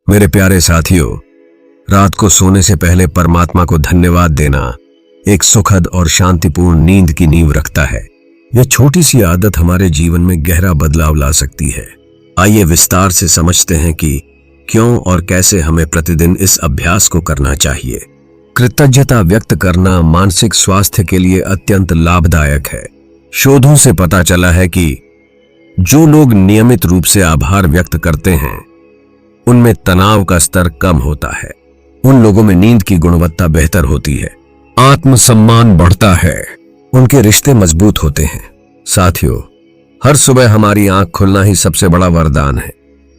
मेरे प्यारे साथियों, रात को सोने से पहले परमात्मा को धन्यवाद देना एक सुखद और शांतिपूर्ण नींद की नींव रखता है। यह छोटी सी आदत हमारे जीवन में गहरा बदलाव ला सकती है। आइए विस्तार से समझते हैं कि क्यों और कैसे हमें प्रतिदिन इस अभ्यास को करना चाहिए। कृतज्ञता व्यक्त करना मानसिक स्वास्थ्य के लिए अत्यंत लाभदायक है। शोधों से पता चला है कि जो लोग नियमित रूप से आभार व्यक्त करते हैं उनमें तनाव का स्तर कम होता है, उन लोगों में नींद की गुणवत्ता बेहतर होती है, आत्मसम्मान बढ़ता है, उनके रिश्ते मजबूत होते हैं। साथियों, हर सुबह हमारी आंख खुलना ही सबसे बड़ा वरदान है।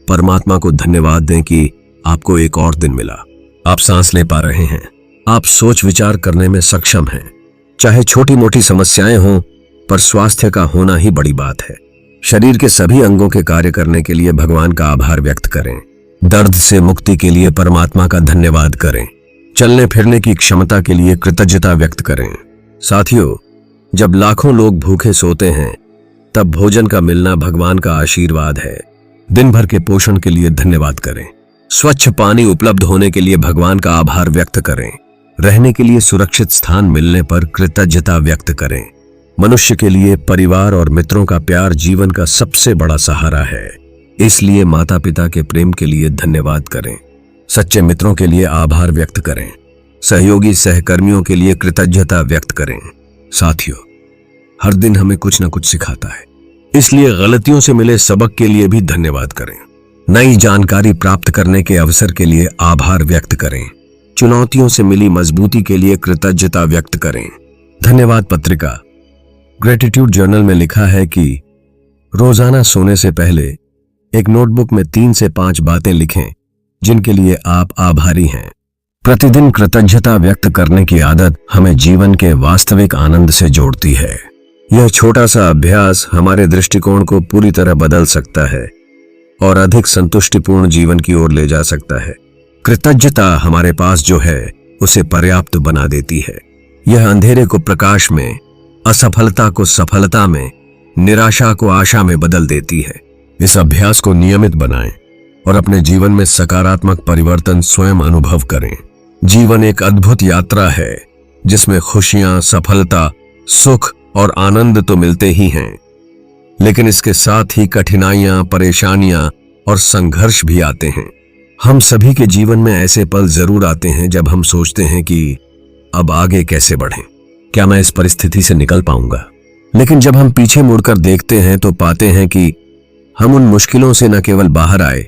परमात्मा को धन्यवाद दें कि आपको एक और दिन मिला। आप सांस ले पा रहे हैं, आप सोच विचार करने में सक्षम हैं। चाहे छोटी मोटी समस्याएं हों, पर स्वास्थ्य का होना ही बड़ी बात है। शरीर के सभी अंगों के कार्य करने के लिए भगवान का आभार व्यक्त करें। दर्द से मुक्ति के लिए परमात्मा का धन्यवाद करें। चलने फिरने की क्षमता के लिए कृतज्ञता व्यक्त करें। साथियों, जब लाखों लोग भूखे सोते हैं तब भोजन का मिलना भगवान का आशीर्वाद है। दिन भर के पोषण के लिए धन्यवाद करें। स्वच्छ पानी उपलब्ध होने के लिए भगवान का आभार व्यक्त करें। रहने के लिए सुरक्षित स्थान मिलने पर कृतज्ञता व्यक्त करें। मनुष्य के लिए परिवार और मित्रों का प्यार जीवन का सबसे बड़ा सहारा है, इसलिए माता पिता के प्रेम के लिए धन्यवाद करें। सच्चे मित्रों के लिए आभार व्यक्त करें। सहयोगी सहकर्मियों के लिए कृतज्ञता व्यक्त करें। साथियों, हर दिन हमें कुछ न कुछ सिखाता है, इसलिए गलतियों से मिले सबक के लिए भी धन्यवाद करें। नई जानकारी प्राप्त करने के अवसर के लिए आभार व्यक्त करें। चुनौतियों से मिली मजबूती के लिए कृतज्ञता व्यक्त करें। धन्यवाद पत्रिका ग्रेटिट्यूड जर्नल में लिखा है कि रोजाना सोने से पहले एक नोटबुक में 3 से 5 बातें लिखें जिनके लिए आप आभारी हैं। प्रतिदिन कृतज्ञता व्यक्त करने की आदत हमें जीवन के वास्तविक आनंद से जोड़ती है। यह छोटा सा अभ्यास हमारे दृष्टिकोण को पूरी तरह बदल सकता है और अधिक संतुष्टिपूर्ण जीवन की ओर ले जा सकता है। कृतज्ञता हमारे पास जो है उसे पर्याप्त बना देती है। यह अंधेरे को प्रकाश में, असफलता को सफलता में, निराशा को आशा में बदल देती है। इस अभ्यास को नियमित बनाएं और अपने जीवन में सकारात्मक परिवर्तन स्वयं अनुभव करें। जीवन एक अद्भुत यात्रा है जिसमें खुशियां, सफलता, सुख और आनंद तो मिलते ही हैं, लेकिन इसके साथ ही कठिनाइयां, परेशानियां और संघर्ष भी आते हैं। हम सभी के जीवन में ऐसे पल जरूर आते हैं जब हम सोचते हैं कि अब आगे कैसे बढ़ें, क्या मैं इस परिस्थिति से निकल पाऊंगा। लेकिन जब हम पीछे मुड़कर देखते हैं तो पाते हैं कि हम उन मुश्किलों से न केवल बाहर आए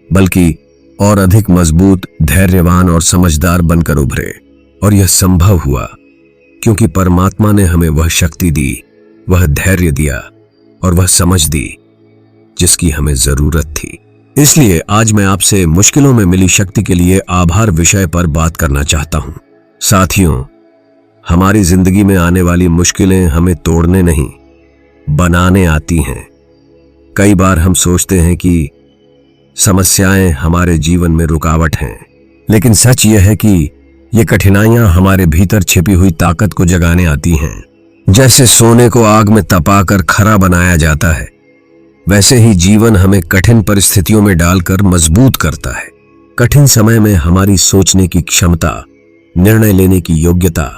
बल्कि और अधिक मजबूत, धैर्यवान और समझदार बनकर उभरे। और यह संभव हुआ क्योंकि परमात्मा ने हमें वह शक्ति दी, वह धैर्य दिया और वह समझ दी जिसकी हमें जरूरत थी। इसलिए आज मैं आपसे मुश्किलों में मिली शक्ति के लिए आभार विषय पर बात करना चाहता हूं। साथियों, हमारी जिंदगी में आने वाली मुश्किलें हमें तोड़ने नहीं, बनाने आती हैं। कई बार हम सोचते हैं कि समस्याएं हमारे जीवन में रुकावट हैं, लेकिन सच यह है कि ये कठिनाइयां हमारे भीतर छिपी हुई ताकत को जगाने आती हैं। जैसे सोने को आग में तपाकर खरा बनाया जाता है, वैसे ही जीवन हमें कठिन परिस्थितियों में डालकर मजबूत करता है। कठिन समय में हमारी सोचने की क्षमता, निर्णय लेने की योग्यता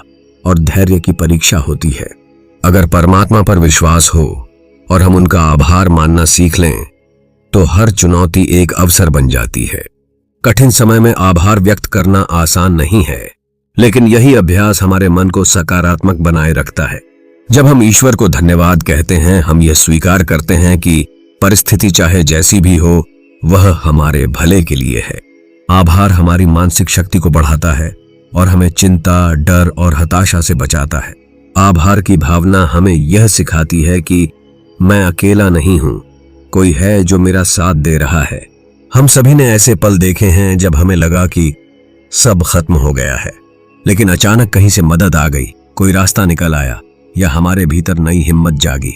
और धैर्य की परीक्षा होती है। अगर परमात्मा पर विश्वास हो और हम उनका आभार मानना सीख लें तो हर चुनौती एक अवसर बन जाती है। कठिन समय में आभार व्यक्त करना आसान नहीं है, लेकिन यही अभ्यास हमारे मन को सकारात्मक बनाए रखता है। जब हम ईश्वर को धन्यवाद कहते हैं, हम यह स्वीकार करते हैं कि परिस्थिति चाहे जैसी भी हो, वह हमारे भले के लिए है। आभार हमारी मानसिक शक्ति को बढ़ाता है और हमें चिंता, डर और हताशा से बचाता है। आभार की भावना हमें यह सिखाती है कि मैं अकेला नहीं हूं, कोई है जो मेरा साथ दे रहा है। हम सभी ने ऐसे पल देखे हैं जब हमें लगा कि सब खत्म हो गया है, लेकिन अचानक कहीं से मदद आ गई, कोई रास्ता निकल आया या हमारे भीतर नई हिम्मत जागी।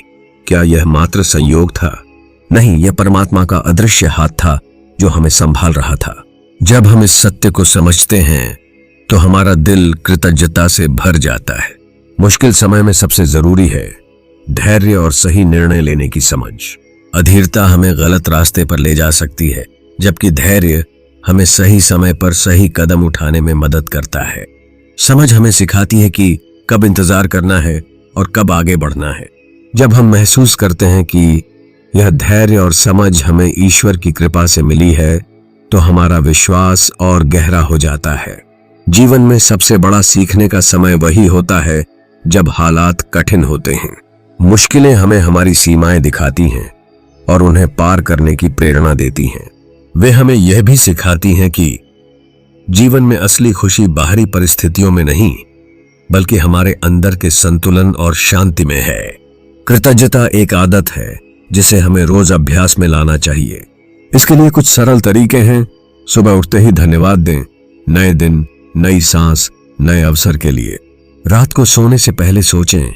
क्या यह मात्र संयोग था? नहीं, यह परमात्मा का अदृश्य हाथ था जो हमें संभाल रहा था। जब हम इस सत्य को समझते हैं तो हमारा दिल कृतज्ञता से भर जाता है। मुश्किल समय में सबसे जरूरी है धैर्य और सही निर्णय लेने की समझ। अधीरता हमें गलत रास्ते पर ले जा सकती है, जबकि धैर्य हमें सही समय पर सही कदम उठाने में मदद करता है। समझ हमें सिखाती है कि कब इंतजार करना है और कब आगे बढ़ना है। जब हम महसूस करते हैं कि यह धैर्य और समझ हमें ईश्वर की कृपा से मिली है, तो हमारा विश्वास और गहरा हो जाता है। जीवन में सबसे बड़ा सीखने का समय वही होता है जब हालात कठिन होते हैं। मुश्किलें हमें हमारी सीमाएं दिखाती हैं और उन्हें पार करने की प्रेरणा देती हैं। वे हमें यह भी सिखाती हैं कि जीवन में असली खुशी बाहरी परिस्थितियों में नहीं, बल्कि हमारे अंदर के संतुलन और शांति में है। कृतज्ञता एक आदत है जिसे हमें रोज अभ्यास में लाना चाहिए। इसके लिए कुछ सरल तरीके हैं। सुबह उठते ही धन्यवाद दें, नए दिन, नई सांस, नए अवसर के लिए। रात को सोने से पहले सोचें,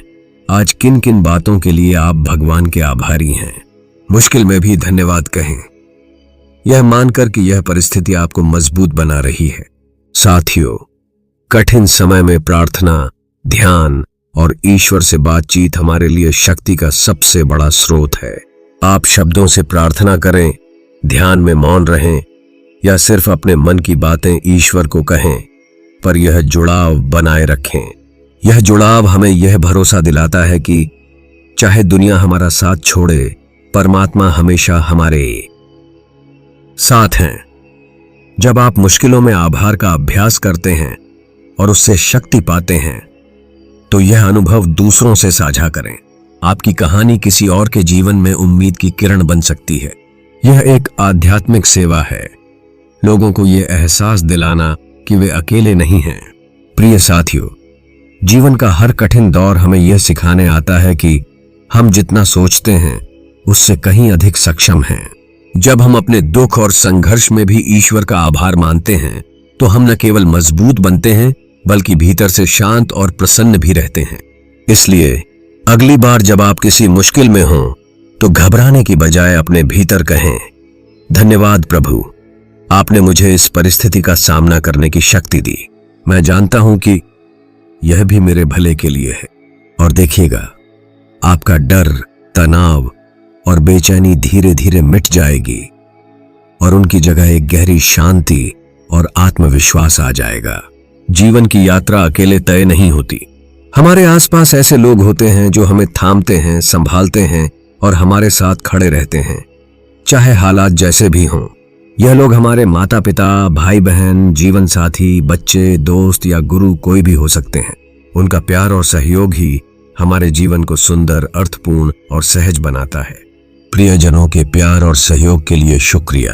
आज किन किन बातों के लिए आप भगवान के आभारी हैं। मुश्किल में भी धन्यवाद कहें, यह मानकर कि यह परिस्थिति आपको मजबूत बना रही है। साथियों, कठिन समय में प्रार्थना, ध्यान और ईश्वर से बातचीत हमारे लिए शक्ति का सबसे बड़ा स्रोत है। आप शब्दों से प्रार्थना करें, ध्यान में मौन रहें या सिर्फ अपने मन की बातें ईश्वर को कहें, पर यह जुड़ाव बनाए रखें। यह जुड़ाव हमें यह भरोसा दिलाता है कि चाहे दुनिया हमारा साथ छोड़े, परमात्मा हमेशा हमारे साथ हैं। जब आप मुश्किलों में आभार का अभ्यास करते हैं और उससे शक्ति पाते हैं, तो यह अनुभव दूसरों से साझा करें। आपकी कहानी किसी और के जीवन में उम्मीद की किरण बन सकती है। यह एक आध्यात्मिक सेवा है, लोगों को यह एहसास दिलाना कि वे अकेले नहीं हैं। प्रिय साथियों, जीवन का हर कठिन दौर हमें यह सिखाने आता है कि हम जितना सोचते हैं उससे कहीं अधिक सक्षम हैं। जब हम अपने दुख और संघर्ष में भी ईश्वर का आभार मानते हैं, तो हम न केवल मजबूत बनते हैं, बल्कि भीतर से शांत और प्रसन्न भी रहते हैं। इसलिए अगली बार जब आप किसी मुश्किल में हों, तो घबराने की बजाय अपने भीतर कहें, धन्यवाद प्रभु, आपने मुझे इस परिस्थिति का सामना करने की शक्ति दी। मैं जानता हूं कि यह भी मेरे भले के लिए है। और देखिएगा, आपका डर, तनाव और बेचैनी धीरे धीरे मिट जाएगी और उनकी जगह एक गहरी शांति और आत्मविश्वास आ जाएगा। जीवन की यात्रा अकेले तय नहीं होती। हमारे आसपास ऐसे लोग होते हैं जो हमें थामते हैं, संभालते हैं और हमारे साथ खड़े रहते हैं, चाहे हालात जैसे भी हों। यह लोग हमारे माता पिता, भाई बहन, जीवन साथी, बच्चे, दोस्त या गुरु कोई भी हो सकते हैं। उनका प्यार और सहयोग ही हमारे जीवन को सुंदर, अर्थपूर्ण और सहज बनाता है। प्रियजनों के प्यार और सहयोग के लिए शुक्रिया।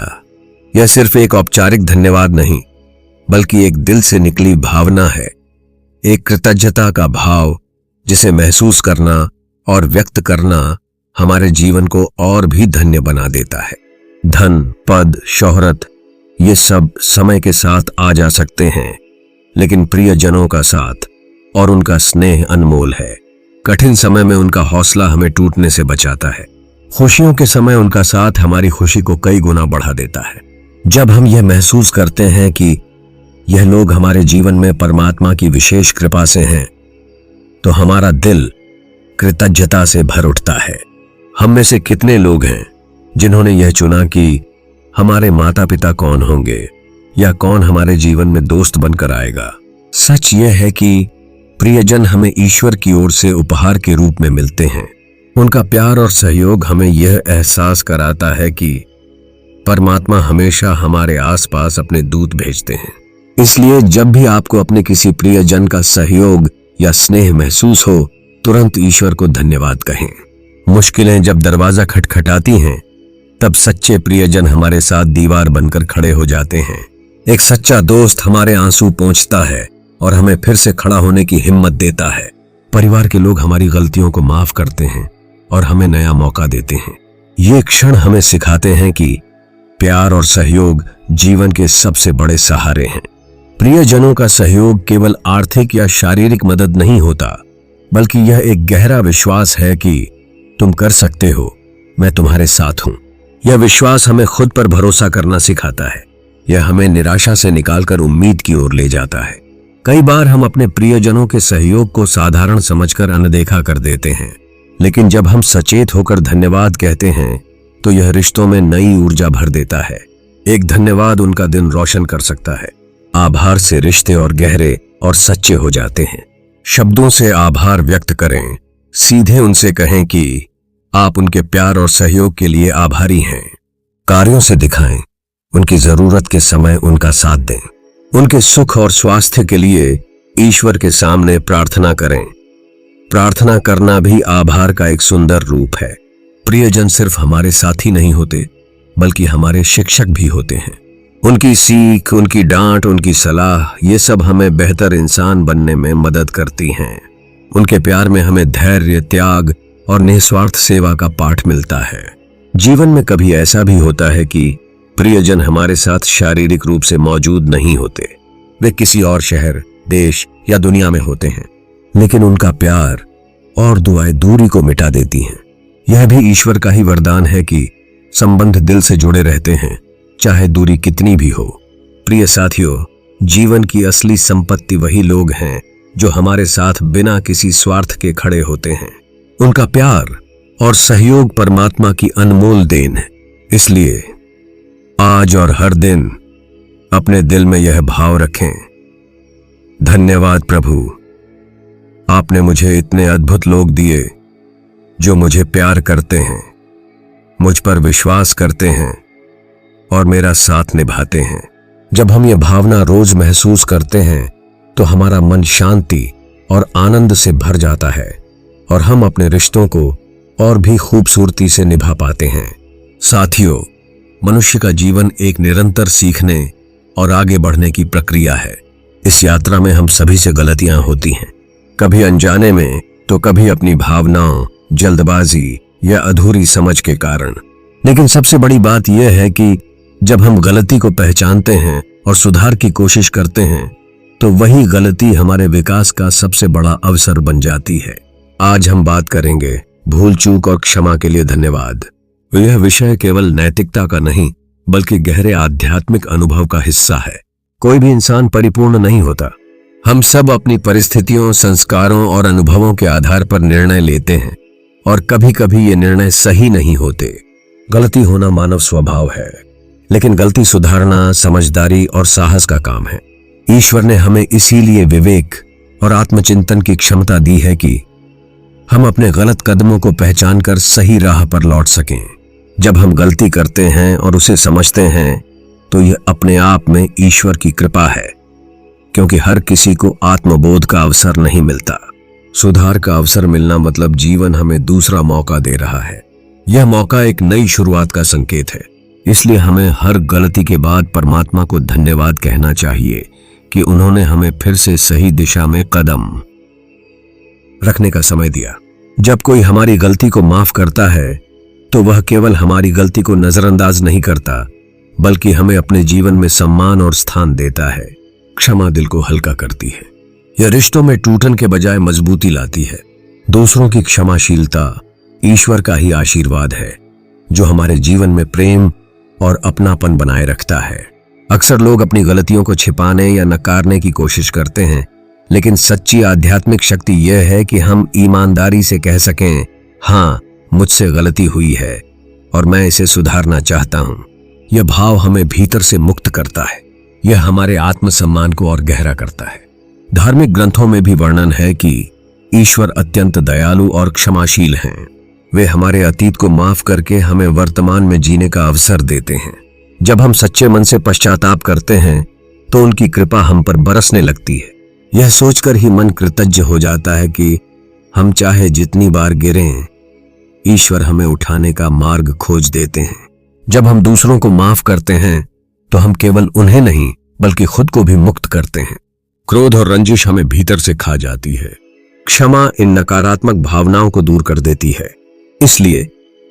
यह सिर्फ एक औपचारिक धन्यवाद नहीं, बल्कि एक दिल से निकली भावना है, एक कृतज्ञता का भाव जिसे महसूस करना और व्यक्त करना हमारे जीवन को और भी धन्य बना देता है। धन, पद, शोहरत ये सब समय के साथ आ जा सकते हैं, लेकिन प्रियजनों का साथ और उनका स्नेह अनमोल है। कठिन समय में उनका हौसला हमें टूटने से बचाता है। खुशियों के समय उनका साथ हमारी खुशी को कई गुना बढ़ा देता है। जब हम यह महसूस करते हैं कि यह लोग हमारे जीवन में परमात्मा की विशेष कृपा से हैं, तो हमारा दिल कृतज्ञता से भर उठता है। हम में से कितने लोग हैं जिन्होंने यह चुना कि हमारे माता पिता कौन होंगे या कौन हमारे जीवन में दोस्त बनकर आएगा। सच यह है कि प्रियजन हमें ईश्वर की ओर से उपहार के रूप में मिलते हैं। उनका प्यार और सहयोग हमें यह एहसास कराता है कि परमात्मा हमेशा हमारे आसपास अपने दूत भेजते हैं। इसलिए जब भी आपको अपने किसी प्रियजन का सहयोग या स्नेह महसूस हो, तुरंत ईश्वर को धन्यवाद कहें। मुश्किलें जब दरवाजा खटखटाती हैं, तब सच्चे प्रियजन हमारे साथ दीवार बनकर खड़े हो जाते हैं। एक सच्चा दोस्त हमारे आंसू पोंछता है और हमें फिर से खड़ा होने की हिम्मत देता है। परिवार के लोग हमारी गलतियों को माफ करते हैं और हमें नया मौका देते हैं। ये क्षण हमें सिखाते हैं कि प्यार और सहयोग जीवन के सबसे बड़े सहारे हैं। प्रियजनों का सहयोग केवल आर्थिक या शारीरिक मदद नहीं होता, बल्कि यह एक गहरा विश्वास है कि तुम कर सकते हो, मैं तुम्हारे साथ हूं। यह विश्वास हमें खुद पर भरोसा करना सिखाता है। यह हमें निराशा से निकालकर उम्मीद की ओर ले जाता है। कई बार हम अपने प्रियजनों के सहयोग को साधारण समझकर अनदेखा कर देते हैं, लेकिन जब हम सचेत होकर धन्यवाद कहते हैं, तो यह रिश्तों में नई ऊर्जा भर देता है। एक धन्यवाद उनका दिन रोशन कर सकता है। आभार से रिश्ते और गहरे और सच्चे हो जाते हैं। शब्दों से आभार व्यक्त करें, सीधे उनसे कहें कि आप उनके प्यार और सहयोग के लिए आभारी हैं। कार्यों से दिखाएं, उनकी जरूरत के समय उनका साथ दें। उनके सुख और स्वास्थ्य के लिए ईश्वर के सामने प्रार्थना करें। प्रार्थना करना भी आभार का एक सुंदर रूप है। प्रियजन सिर्फ हमारे साथी नहीं होते, बल्कि हमारे शिक्षक भी होते हैं। उनकी सीख, उनकी डांट, उनकी सलाह, ये सब हमें बेहतर इंसान बनने में मदद करती हैं। उनके प्यार में हमें धैर्य, त्याग और निस्वार्थ सेवा का पाठ मिलता है। जीवन में कभी ऐसा भी होता है कि प्रियजन हमारे साथ शारीरिक रूप से मौजूद नहीं होते। वे किसी और शहर, देश या दुनिया में होते हैं, लेकिन उनका प्यार और दुआएं दूरी को मिटा देती हैं। यह भी ईश्वर का ही वरदान है कि संबंध दिल से जुड़े रहते हैं, चाहे दूरी कितनी भी हो। प्रिय साथियों, जीवन की असली संपत्ति वही लोग हैं जो हमारे साथ बिना किसी स्वार्थ के खड़े होते हैं। उनका प्यार और सहयोग परमात्मा की अनमोल देन है। इसलिए आज और हर दिन अपने दिल में यह भाव रखें, धन्यवाद प्रभु, आपने मुझे इतने अद्भुत लोग दिए जो मुझे प्यार करते हैं, मुझ पर विश्वास करते हैं और मेरा साथ निभाते हैं। जब हम ये भावना रोज महसूस करते हैं तो हमारा मन शांति और आनंद से भर जाता है और हम अपने रिश्तों को और भी खूबसूरती से निभा पाते हैं। साथियों, मनुष्य का जीवन एक निरंतर सीखने और आगे बढ़ने की प्रक्रिया है। इस यात्रा में हम सभी से गलतियां होती हैं, कभी अनजाने में तो कभी अपनी भावनाओं, जल्दबाजी या अधूरी समझ के कारण। लेकिन सबसे बड़ी बात यह है कि जब हम गलती को पहचानते हैं और सुधार की कोशिश करते हैं तो वही गलती हमारे विकास का सबसे बड़ा अवसर बन जाती है। आज हम बात करेंगे भूल चूक और क्षमा के लिए धन्यवाद। यह विषय केवल नैतिकता का नहीं बल्कि गहरे आध्यात्मिक अनुभव का हिस्सा है। कोई भी इंसान परिपूर्ण नहीं होता। हम सब अपनी परिस्थितियों, संस्कारों और अनुभवों के आधार पर निर्णय लेते हैं और कभी कभी ये निर्णय सही नहीं होते। गलती होना मानव स्वभाव है, लेकिन गलती सुधारना समझदारी और साहस का काम है। ईश्वर ने हमें इसीलिए विवेक और आत्मचिंतन की क्षमता दी है कि हम अपने गलत कदमों को पहचानकर सही राह पर लौट सकें। जब हम गलती करते हैं और उसे समझते हैं तो यह अपने आप में ईश्वर की कृपा है, क्योंकि हर किसी को आत्मबोध का अवसर नहीं मिलता। सुधार का अवसर मिलना मतलब जीवन हमें दूसरा मौका दे रहा है। यह मौका एक नई शुरुआत का संकेत है। इसलिए हमें हर गलती के बाद परमात्मा को धन्यवाद कहना चाहिए कि उन्होंने हमें फिर से सही दिशा में कदम रखने का समय दिया। जब कोई हमारी गलती को माफ करता है तो वह केवल हमारी गलती को नजरअंदाज नहीं करता, बल्कि हमें अपने जीवन में सम्मान और स्थान देता है। क्षमा दिल को हल्का करती है। यह रिश्तों में टूटन के बजाय मजबूती लाती है। दूसरों की क्षमाशीलता ईश्वर का ही आशीर्वाद है जो हमारे जीवन में प्रेम और अपनापन बनाए रखता है। अक्सर लोग अपनी गलतियों को छिपाने या नकारने की कोशिश करते हैं, लेकिन सच्ची आध्यात्मिक शक्ति यह है कि हम ईमानदारी से कह सकें, हाँ, मुझसे गलती हुई है और मैं इसे सुधारना चाहता हूं। यह भाव हमें भीतर से मुक्त करता है। यह हमारे आत्मसम्मान को और गहरा करता है। धार्मिक ग्रंथों में भी वर्णन है कि ईश्वर अत्यंत दयालु और क्षमाशील हैं। वे हमारे अतीत को माफ करके हमें वर्तमान में जीने का अवसर देते हैं। जब हम सच्चे मन से पश्चाताप करते हैं तो उनकी कृपा हम पर बरसने लगती है। यह सोचकर ही मन कृतज्ञ हो जाता है कि हम चाहे जितनी बार गिरें, ईश्वर हमें उठाने का मार्ग खोज देते हैं। जब हम दूसरों को माफ करते हैं तो हम केवल उन्हें नहीं बल्कि खुद को भी मुक्त करते हैं। क्रोध और रंजिश हमें भीतर से खा जाती है। क्षमा इन नकारात्मक भावनाओं को दूर कर देती है। इसलिए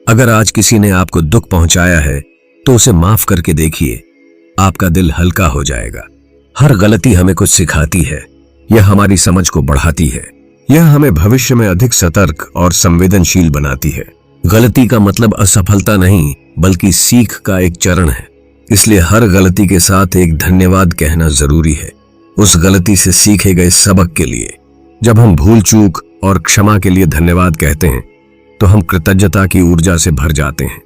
अगर आज किसी ने आपको दुख पहुंचाया है तो उसे माफ करके देखिए, आपका दिल हल्का हो जाएगा। हर गलती हमें कुछ सिखाती है। यह हमारी समझ को बढ़ाती है। यह हमें भविष्य में अधिक सतर्क और संवेदनशील बनाती है। गलती का मतलब असफलता नहीं बल्कि सीख का एक चरण है। इसलिए हर गलती के साथ एक धन्यवाद कहना जरूरी है, उस गलती से सीखे गए सबक के लिए। जब हम भूल चूक और क्षमा के लिए धन्यवाद कहते हैं तो हम कृतज्ञता की ऊर्जा से भर जाते हैं।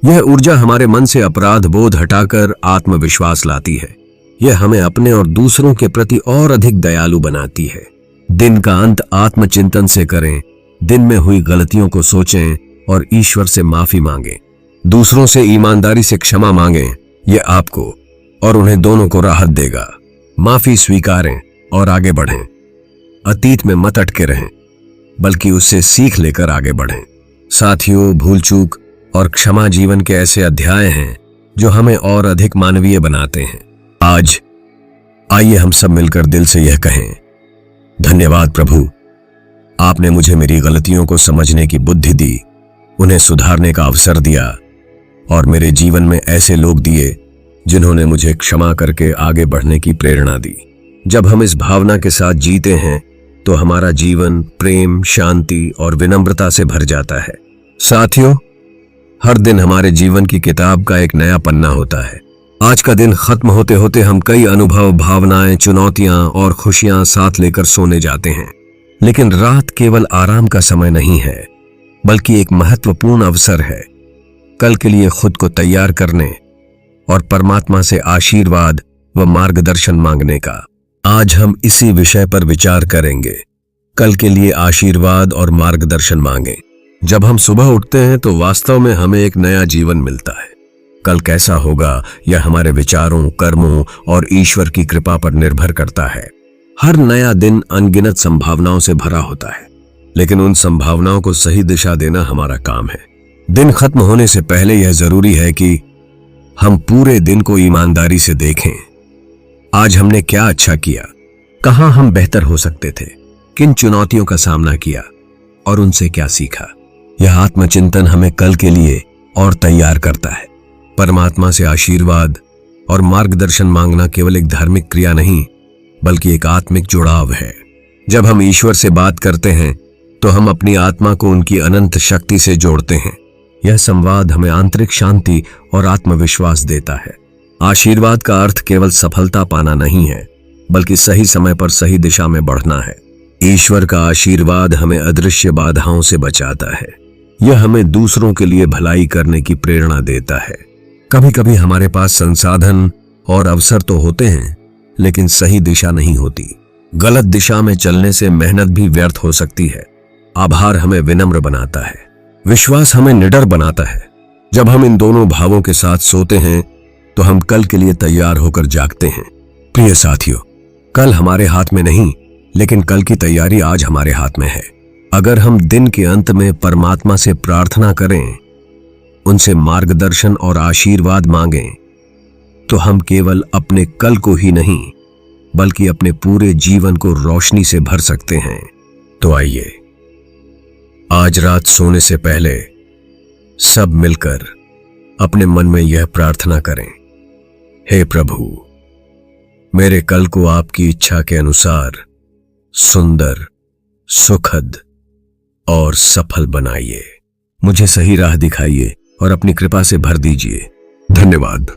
यह ऊर्जा हमारे मन से अपराध बोध हटाकर आत्मविश्वास लाती है। यह हमें अपने और दूसरों के प्रति और अधिक दयालु बनाती है। दिन का अंत आत्मचिंतन से करें, दिन में हुई गलतियों को सोचें और ईश्वर से माफी मांगें। दूसरों से ईमानदारी से क्षमा मांगें, यह आपको और उन्हें दोनों को राहत देगा। माफी स्वीकारें और आगे बढ़ें। अतीत में मत अटके रहें, बल्कि उससे सीख लेकर आगे बढ़ें। साथियों, भूल चूक और क्षमा जीवन के ऐसे अध्याय हैं जो हमें और अधिक मानवीय बनाते हैं। आज आइए हम सब मिलकर दिल से यह कहें, धन्यवाद प्रभु, आपने मुझे मेरी गलतियों को समझने की बुद्धि दी, उन्हें सुधारने का अवसर दिया और मेरे जीवन में ऐसे लोग दिए जिन्होंने मुझे क्षमा करके आगे बढ़ने की प्रेरणा दी। जब हम इस भावना के साथ जीते हैं तो हमारा जीवन प्रेम, शांति और विनम्रता से भर जाता है। साथियों, हर दिन हमारे जीवन की किताब का एक नया पन्ना होता है। आज का दिन खत्म होते होते हम कई अनुभव, भावनाएं, चुनौतियां और खुशियां साथ लेकर सोने जाते हैं। लेकिन रात केवल आराम का समय नहीं है, बल्कि एक महत्वपूर्ण अवसर है कल के लिए खुद को तैयार करने और परमात्मा से आशीर्वाद व मार्गदर्शन मांगने का। आज हम इसी विषय पर विचार करेंगे, कल के लिए आशीर्वाद और मार्गदर्शन मांगें। जब हम सुबह उठते हैं तो वास्तव में हमें एक नया जीवन मिलता है। कल कैसा होगा यह हमारे विचारों, कर्मों और ईश्वर की कृपा पर निर्भर करता है। हर नया दिन अनगिनत संभावनाओं से भरा होता है, लेकिन उन संभावनाओं को सही दिशा देना हमारा काम है। दिन खत्म होने से पहले यह जरूरी है कि हम पूरे दिन को ईमानदारी से देखें। आज हमने क्या अच्छा किया, कहां हम बेहतर हो सकते थे, किन चुनौतियों का सामना किया और उनसे क्या सीखा। यह आत्मचिंतन हमें कल के लिए और तैयार करता है। परमात्मा से आशीर्वाद और मार्गदर्शन मांगना केवल एक धार्मिक क्रिया नहीं, बल्कि एक आत्मिक जुड़ाव है। जब हम ईश्वर से बात करते हैं तो हम अपनी आत्मा को उनकी अनंत शक्ति से जोड़ते हैं। यह संवाद हमें आंतरिक शांति और आत्मविश्वास देता है। आशीर्वाद का अर्थ केवल सफलता पाना नहीं है, बल्कि सही समय पर सही दिशा में बढ़ना है। ईश्वर का आशीर्वाद हमें अदृश्य बाधाओं से बचाता है। यह हमें दूसरों के लिए भलाई करने की प्रेरणा देता है। कभी कभी हमारे पास संसाधन और अवसर तो होते हैं, लेकिन सही दिशा नहीं होती। गलत दिशा में चलने से मेहनत भी व्यर्थ हो सकती है। आभार हमें विनम्र बनाता है, विश्वास हमें निडर बनाता है। जब हम इन दोनों भावों के साथ सोते हैं तो हम कल के लिए तैयार होकर जागते हैं। प्रिय साथियों, कल हमारे हाथ में नहीं, लेकिन कल की तैयारी आज हमारे हाथ में है। अगर हम दिन के अंत में परमात्मा से प्रार्थना करें, उनसे मार्गदर्शन और आशीर्वाद मांगें, तो हम केवल अपने कल को ही नहीं, बल्कि अपने पूरे जीवन को रोशनी से भर सकते हैं। तो आइए आज रात सोने से पहले सब मिलकर अपने मन में यह प्रार्थना करें, हे प्रभु, मेरे कल को आपकी इच्छा के अनुसार सुंदर, सुखद और सफल बनाइए। मुझे सही राह दिखाइए और अपनी कृपा से भर दीजिए। धन्यवाद।